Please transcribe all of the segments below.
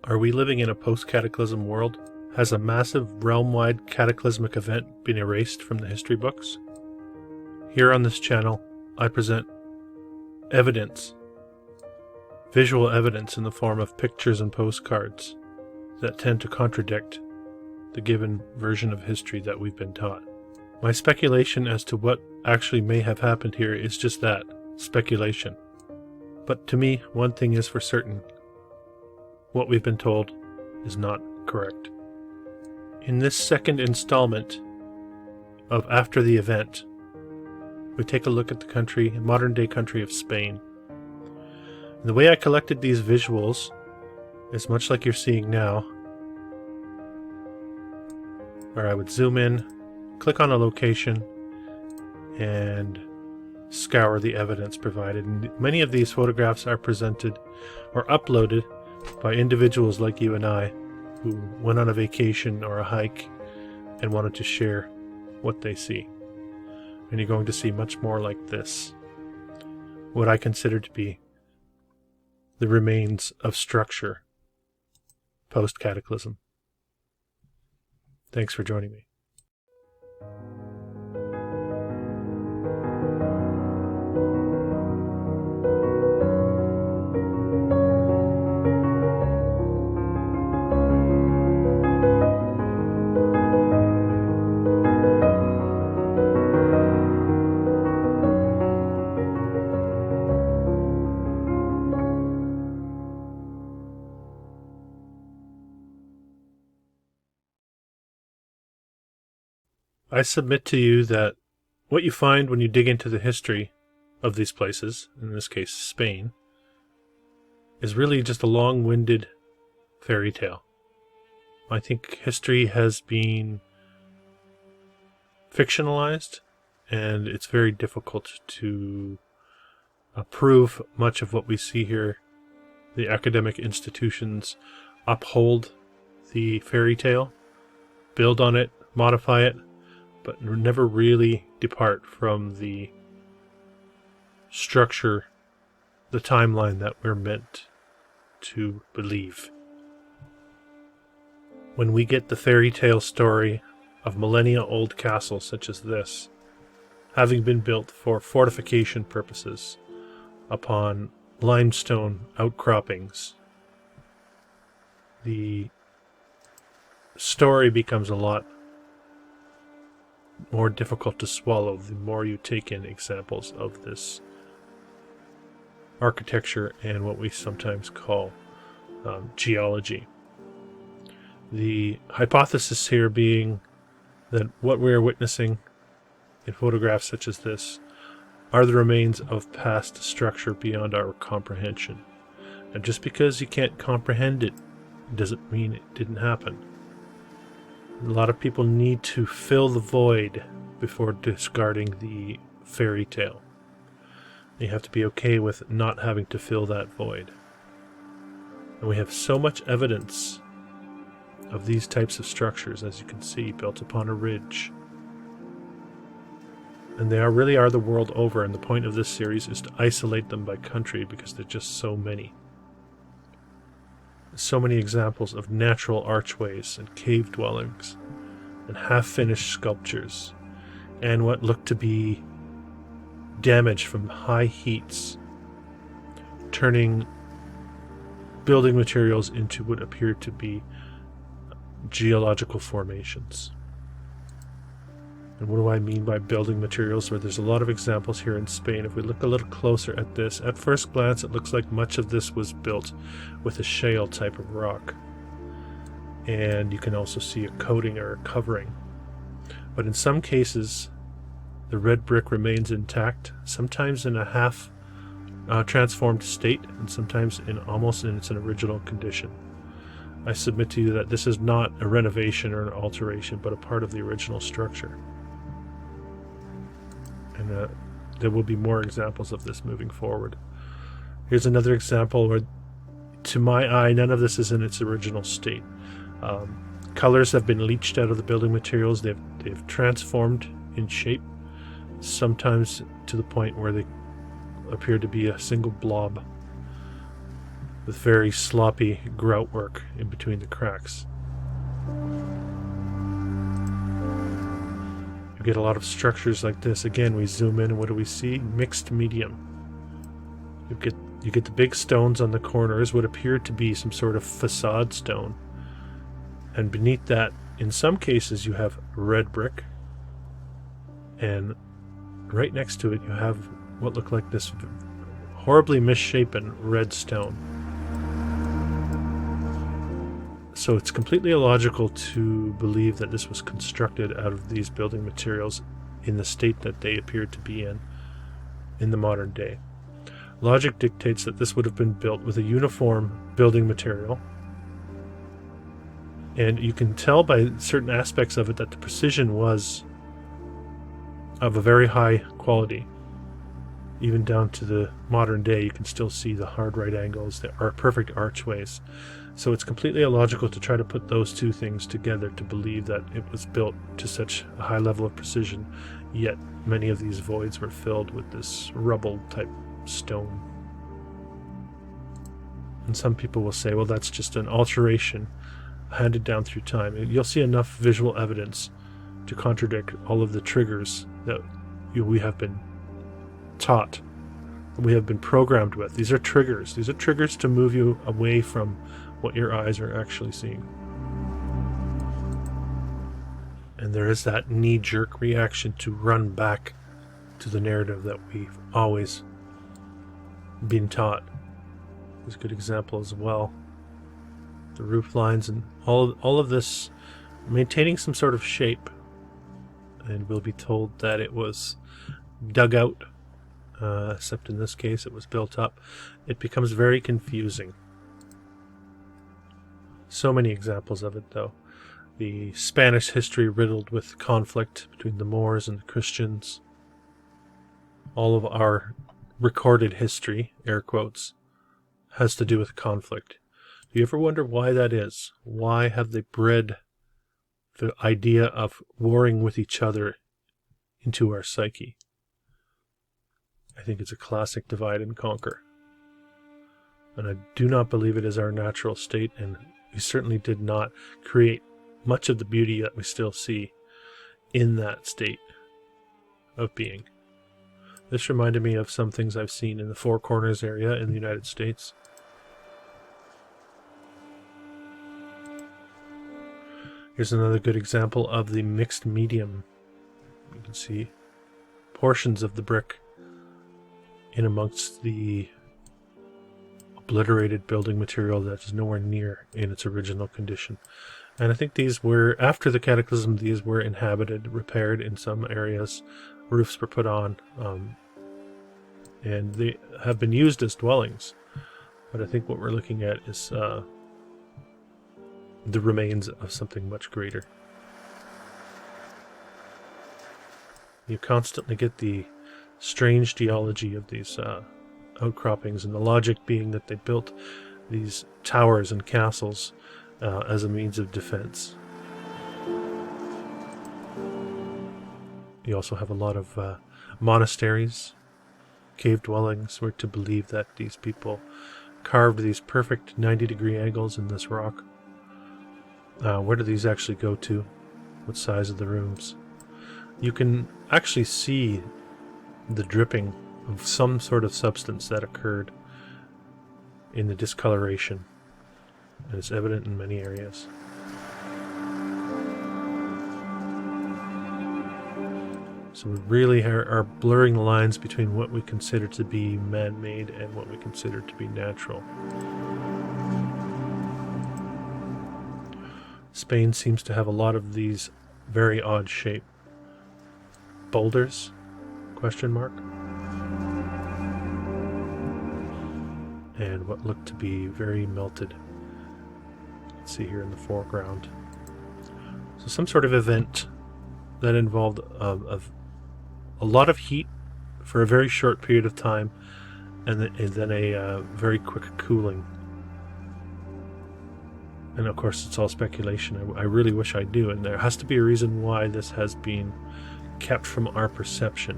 Are we living in a post-cataclysm world? Has a massive realm-wide cataclysmic event been erased from the history books? Here on this channel, I present evidence, visual evidence in the form of pictures and postcards that tend to contradict the given version of history that we've been taught. My speculation as to what actually may have happened here is just that, speculation. But to me, one thing is for certain. What we've been told is not correct. In this second installment of After the Event, we take a look at the modern-day country of Spain. And the way I collected these visuals is much like you're seeing now, where I would zoom in, click on a location, and scour the evidence provided. And many of these photographs are presented or uploaded by individuals like you and I who went on a vacation or a hike and wanted to share what they see. And you're going to see much more like this. What I consider to be the remains of structure post-cataclysm. Thanks for joining me. I submit to you that what you find when you dig into the history of these places, in this case Spain, is really just a long-winded fairy tale. I think history has been fictionalized, and it's very difficult to prove much of what we see here. The academic institutions uphold the fairy tale, build on it, modify it, but never really depart from the structure, the timeline that we're meant to believe. When we get the fairy tale story of millennia-old castles such as this, having been built for fortification purposes upon limestone outcroppings, the story becomes a lot more difficult to swallow the more you take in examples of this architecture and what we sometimes call geology. The hypothesis here being that what we are witnessing in photographs such as this are the remains of past structure beyond our comprehension. And just because you can't comprehend it doesn't mean it didn't happen. A lot of people need to fill the void before discarding the fairy tale. You have to be okay with not having to fill that void. And we have so much evidence of these types of structures, as you can see, built upon a ridge. And they really are the world over, and the point of this series is to isolate them by country because there's just so many. So many examples of natural archways and cave dwellings and half-finished sculptures and what look to be damage from high heats, turning building materials into what appear to be geological formations. And what do I mean by building materials? Where there's a lot of examples here in Spain. If we look a little closer at this, at first glance it looks like much of this was built with a shale type of rock. And you can also see a coating or a covering. But in some cases, the red brick remains intact, sometimes in a half transformed state, and sometimes almost in its original condition. I submit to you that this is not a renovation or an alteration, but a part of the original structure. And there will be more examples of this moving forward. Here's another example where, to my eye, none of this is in its original state. Colors have been leached out of the building materials. They've transformed in shape, sometimes to the point where they appear to be a single blob. with very sloppy grout work in between the cracks. You get a lot of structures like this. Again, we zoom in and what do we see? Mixed medium. You get the big stones on the corners, what appear to be some sort of facade stone. And beneath that, in some cases, you have red brick. And right next to it, you have what look like this horribly misshapen red stone. So it's completely illogical to believe that this was constructed out of these building materials in the state that they appear to be in the modern day. Logic dictates that this would have been built with a uniform building material, and you can tell by certain aspects of it that the precision was of a very high quality. Even down to the modern day, you can still see the hard right angles, the perfect archways. So it's completely illogical to try to put those two things together to believe that it was built to such a high level of precision, yet many of these voids were filled with this rubble type stone. And some people will say, well, that's just an alteration handed down through time. You'll see enough visual evidence to contradict all of the triggers that we have been taught, that we have been programmed with. These are triggers. These are triggers to move you away from what your eyes are actually seeing. And there is that knee-jerk reaction to run back to the narrative that we've always been taught. There's a good example as well. The roof lines and all of this maintaining some sort of shape. And we'll be told that it was dug out, except in this case it was built up. It becomes very confusing. So many examples of it, though. The Spanish history riddled with conflict between the Moors and the Christians. All of our recorded history, air quotes, has to do with conflict. Do you ever wonder why that is? Why have they bred the idea of warring with each other into our psyche? I think it's a classic divide and conquer. And I do not believe it is our natural state, and we certainly did not create much of the beauty that we still see in that state of being. This reminded me of some things I've seen in the Four Corners area in the United States. Here's another good example of the mixed medium. You can see portions of the brick in amongst the obliterated building material that is nowhere near in its original condition. And I think these were, after the cataclysm, these were inhabited, repaired in some areas. Roofs were put on, and they have been used as dwellings. But I think what we're looking at is the remains of something much greater. You constantly get the strange geology of these outcroppings, and the logic being that they built these towers and castles as a means of defense. You also have a lot of monasteries, cave dwellings. We're to believe that these people carved these perfect 90-degree angles in this rock. Where do these actually go to? What size of the rooms? You can actually see the dripping of some sort of substance that occurred in the discoloration, and it's evident in many areas. So we really are blurring the lines between what we consider to be man-made and what we consider to be natural. Spain seems to have a lot of these very odd shape boulders, question mark, and what look to be very melted. Let's see here in the foreground. So some sort of event that involved a lot of heat for a very short period of time, and then a very quick cooling. And of course, it's all speculation. I really wish I knew, and there has to be a reason why this has been kept from our perception.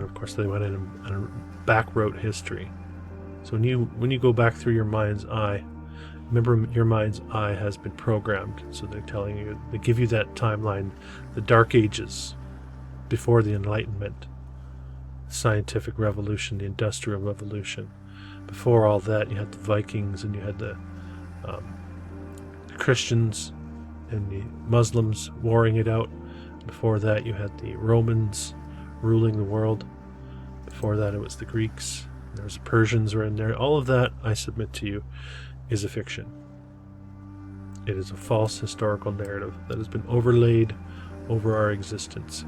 of course, they went in and back-wrote history. So when you go back through your mind's eye, remember your mind's eye has been programmed. So they're telling you, they give you that timeline, the Dark Ages, before the Enlightenment, scientific revolution, the Industrial Revolution. Before all that, you had the Vikings and you had the Christians and the Muslims warring it out. Before that, you had the Romans ruling the world. Before that, it was the Greeks. There was the Persians were in there. All of that, I submit to you, is a fiction. It is a false historical narrative that has been overlaid over our existence.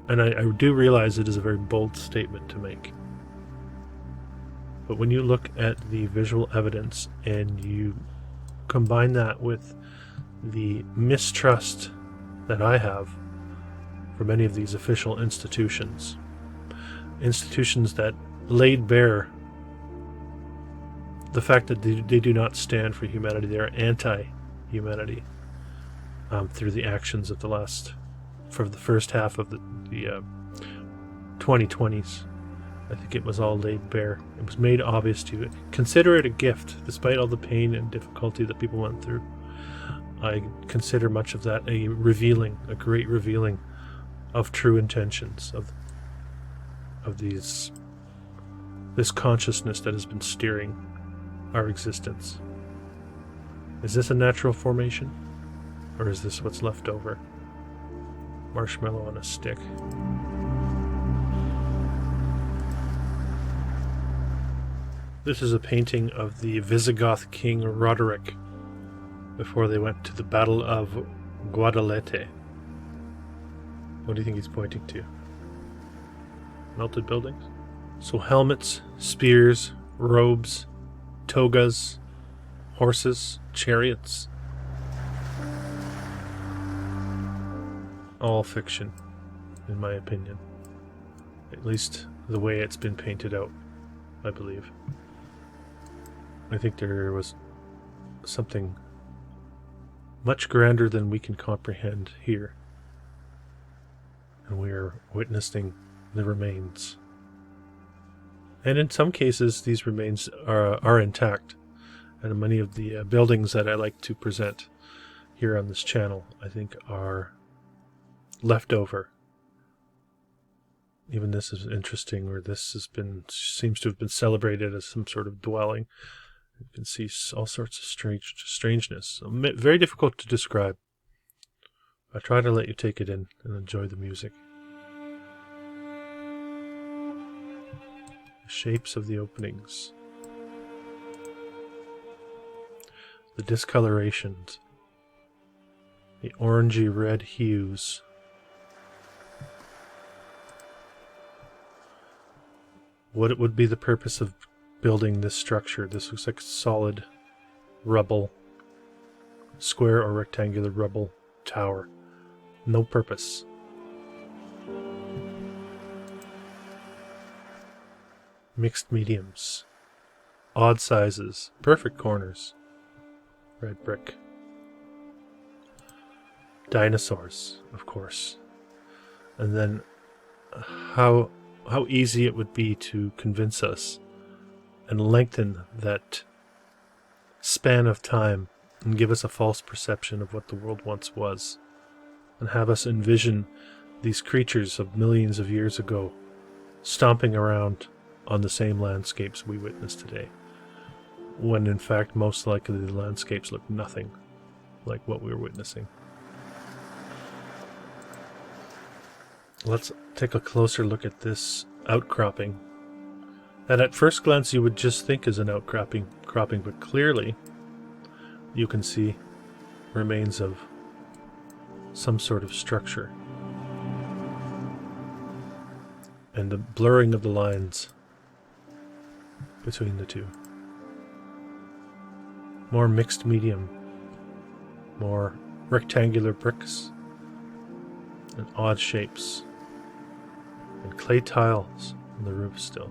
And I do realize it is a very bold statement to make. But when you look at the visual evidence and you combine that with the mistrust that I have for many of these official institutions that laid bare the fact that they do not stand for humanity, they are anti-humanity through the actions of for the first half of the 2020s. I think it was all laid bare. It was made obvious to you. Consider it a gift, despite all the pain and difficulty that people went through. I consider much of that a great revealing of true intentions of this consciousness that has been steering our existence. Is this a natural formation, or is this what's left over? Marshmallow on a stick. This is a painting of the Visigoth king Roderick before they went to the Battle of Guadalete. What do you think he's pointing to? Melted buildings? So helmets, spears, robes, togas, horses, chariots. All fiction, in my opinion. At least the way it's been painted out, I believe. I think there was something much grander than we can comprehend here. And we are witnessing the remains. And in some cases, these remains are intact. And many of the buildings that I like to present here on this channel, I think, are left over. Even this is interesting, where this seems to have been celebrated as some sort of dwelling. You can see all sorts of strangeness. Very difficult to describe. I try to let you take it in and enjoy the music. The shapes of the openings. The discolorations. The orangey red hues. What would be the purpose of building this structure? This looks like solid rubble, square or rectangular rubble tower. No purpose. Mixed mediums, odd sizes, perfect corners, red brick. Dinosaurs, of course. And then how easy it would be to convince us and lengthen that span of time and give us a false perception of what the world once was, and have us envision these creatures of millions of years ago stomping around on the same landscapes we witness today, when in fact most likely the landscapes look nothing like what we're witnessing. Let's take a closer look at this outcropping that at first glance you would just think is an outcropping, but clearly you can see remains of some sort of structure. And the blurring of the lines between the two. More mixed medium, more rectangular bricks, and odd shapes, and clay tiles on the roof still.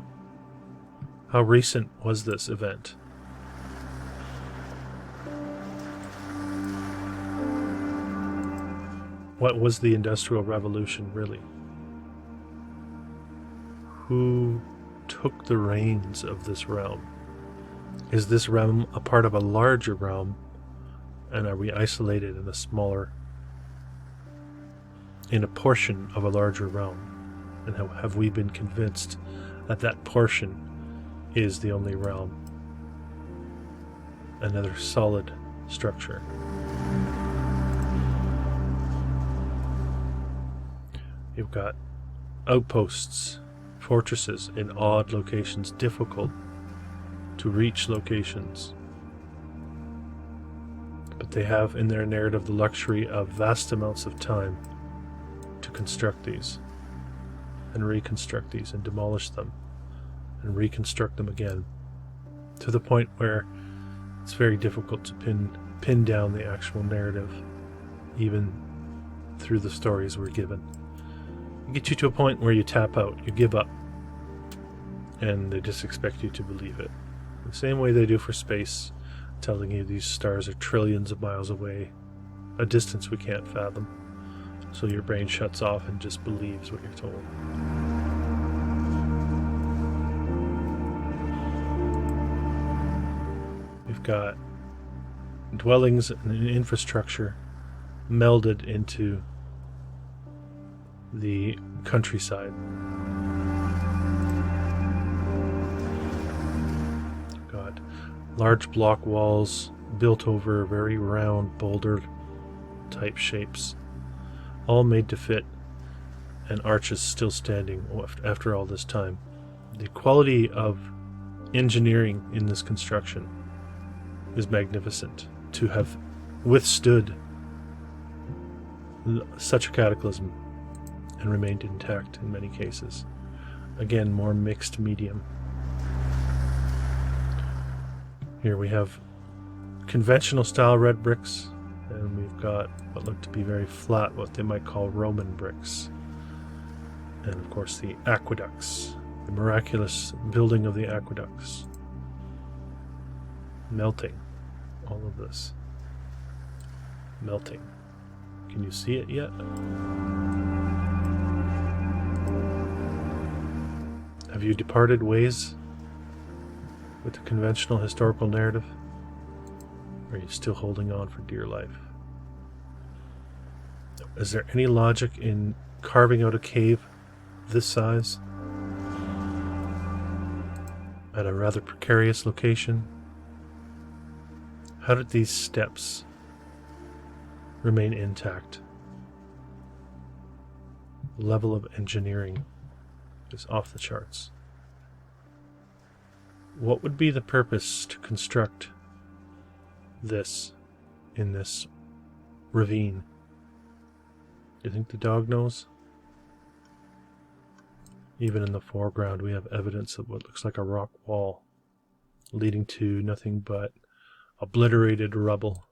How recent was this event? What was the Industrial Revolution really? Who took the reins of this realm? Is this realm a part of a larger realm, and are we isolated in a portion of a larger realm? And have we been convinced that that portion is the only realm? Another solid structure. You've got outposts, fortresses in odd locations, difficult to reach locations. But they have in their narrative the luxury of vast amounts of time to construct these and reconstruct these and demolish them and reconstruct them again, to the point where it's very difficult to pin down the actual narrative, even through the stories we're given. It gets you to a point where you tap out, you give up, and they just expect you to believe it. The same way they do for space, telling you these stars are trillions of miles away, a distance we can't fathom. So your brain shuts off and just believes what you're told. We've got dwellings and infrastructure melded into the countryside. Got large block walls built over very round boulder type shapes, all made to fit, and arches still standing after all this time. The quality of engineering in this construction is magnificent. To have withstood such a cataclysm and remained intact in many cases. Again, more mixed medium. Here we have conventional style red bricks, and we've got what look to be very flat, what they might call Roman bricks. And of course the aqueducts, the miraculous building of the aqueducts. Melting, all of this. Melting. Can you see it yet? Have you departed ways with the conventional historical narrative? Or are you still holding on for dear life? Is there any logic in carving out a cave this size at a rather precarious location? How did these steps remain intact? The level of engineering is off the charts. What would be the purpose to construct this in this ravine? Do you think the dog knows? Even in the foreground we have evidence of what looks like a rock wall leading to nothing but obliterated rubble.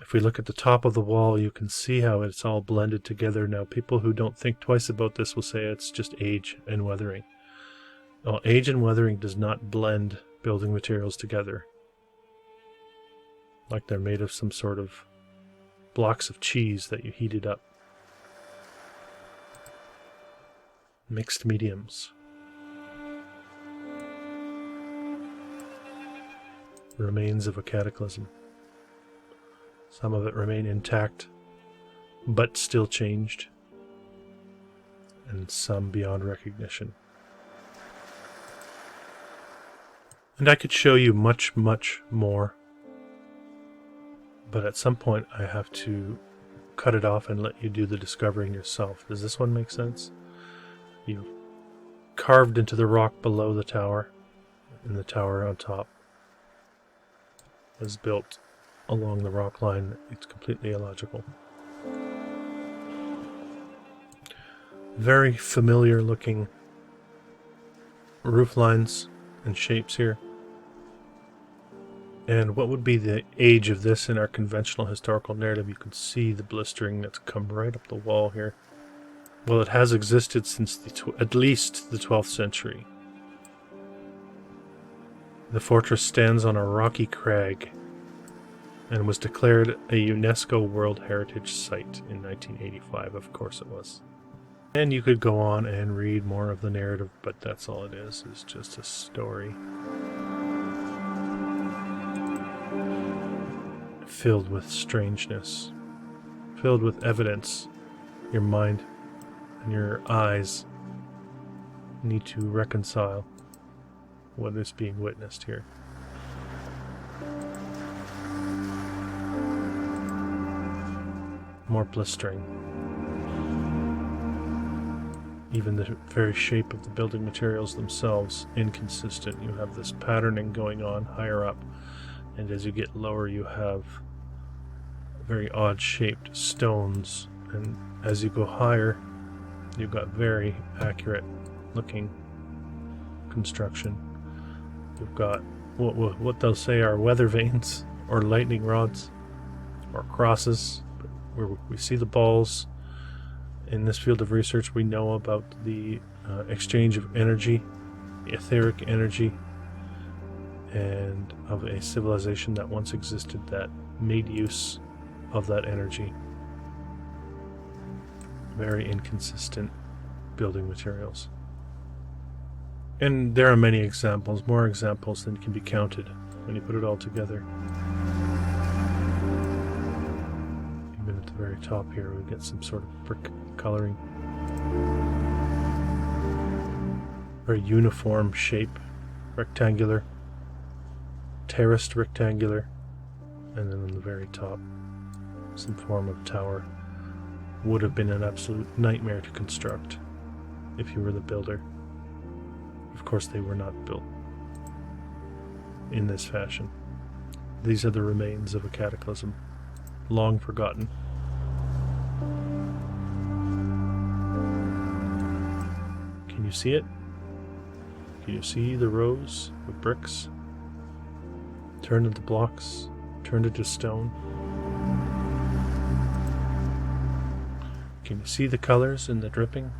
If we look at the top of the wall, you can see how it's all blended together. Now, people who don't think twice about this will say it's just age and weathering. Well, age and weathering does not blend building materials together like they're made of some sort of blocks of cheese that you heated up. Mixed mediums. Remains of a cataclysm. Some of it remain intact, but still changed, and some beyond recognition. And I could show you much, much more, but at some point I have to cut it off and let you do the discovering yourself. Does this one make sense? You've carved into the rock below the tower, and the tower on top was built along the rock line. It's completely illogical. Very familiar looking roof lines and shapes here. And what would be the age of this in our conventional historical narrative? You can see the blistering that's come right up the wall here. Well, it has existed since at least the 12th century. The fortress stands on a rocky crag and was declared a UNESCO World Heritage Site in 1985. Of course it was. And you could go on and read more of the narrative, but that's all it is just a story. Filled with strangeness. Filled with evidence. Your mind and your eyes need to reconcile what is being witnessed here. More blistering. Even the very shape of the building materials themselves inconsistent. You have this patterning going on higher up, and as you get lower you have very odd shaped stones, and as you go higher you've got very accurate looking construction. You've got what they'll say are weather vanes or lightning rods or crosses, where we see the balls. In this field of research, we know about the exchange of energy, etheric energy, and of a civilization that once existed that made use of that energy. Very inconsistent building materials. And there are many examples, more examples than can be counted when you put it all together. Even at the very top here, we get some sort of brick coloring. Very uniform shape, rectangular, terraced rectangular, and then on the very top, some form of tower. Would have been an absolute nightmare to construct if you were the builder. Of course, they were not built in this fashion. These are the remains of a cataclysm, long forgotten. Can you see it? Can you see the rows of bricks turned into blocks, turned into stone? Can you see the colors in the dripping?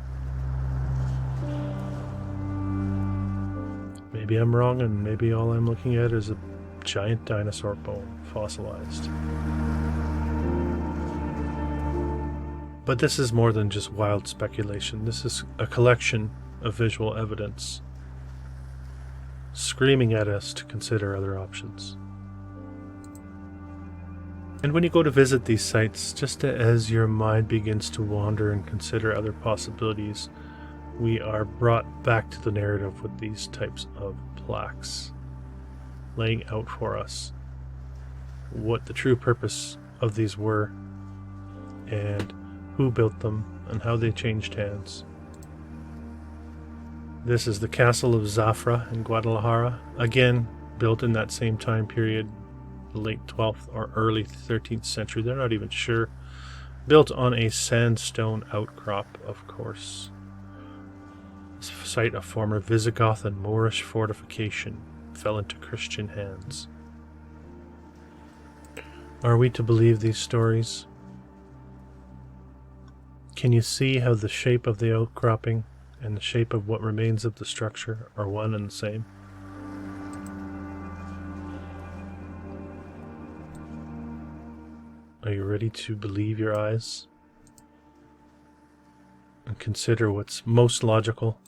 Maybe I'm wrong, and maybe all I'm looking at is a giant dinosaur bone, fossilized. But this is more than just wild speculation. This is a collection of visual evidence screaming at us to consider other options. And when you go to visit these sites, just as your mind begins to wander and consider other possibilities, we are brought back to the narrative with these types of plaques, laying out for us what the true purpose of these were, and who built them, and how they changed hands. This is the Castle of Zafra in Guadalajara, again built in that same time period, late 12th or early 13th century, they're not even sure. Built on a sandstone outcrop, of course. Site of former Visigoth and Moorish fortification, fell into Christian hands. Are we to believe these stories? Can you see how the shape of the outcropping and the shape of what remains of the structure are one and the same? Are you ready to believe your eyes and consider what's most logical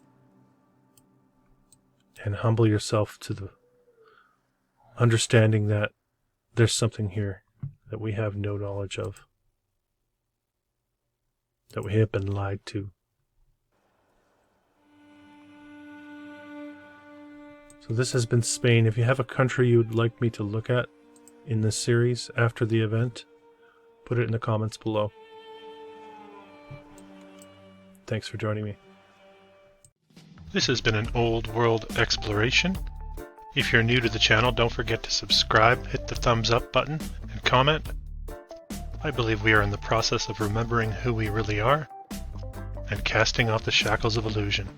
and humble yourself to the understanding that there's something here that we have no knowledge of, that we have been lied to? So this has been Spain. If you have a country you would like me to look at in this series after the event, put it in the comments below. Thanks for joining me. This has been an old world exploration. If you're new to the channel, don't forget to subscribe, hit the thumbs up button, and comment. I believe we are in the process of remembering who we really are and casting off the shackles of illusion.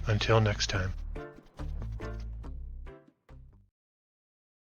Until next time.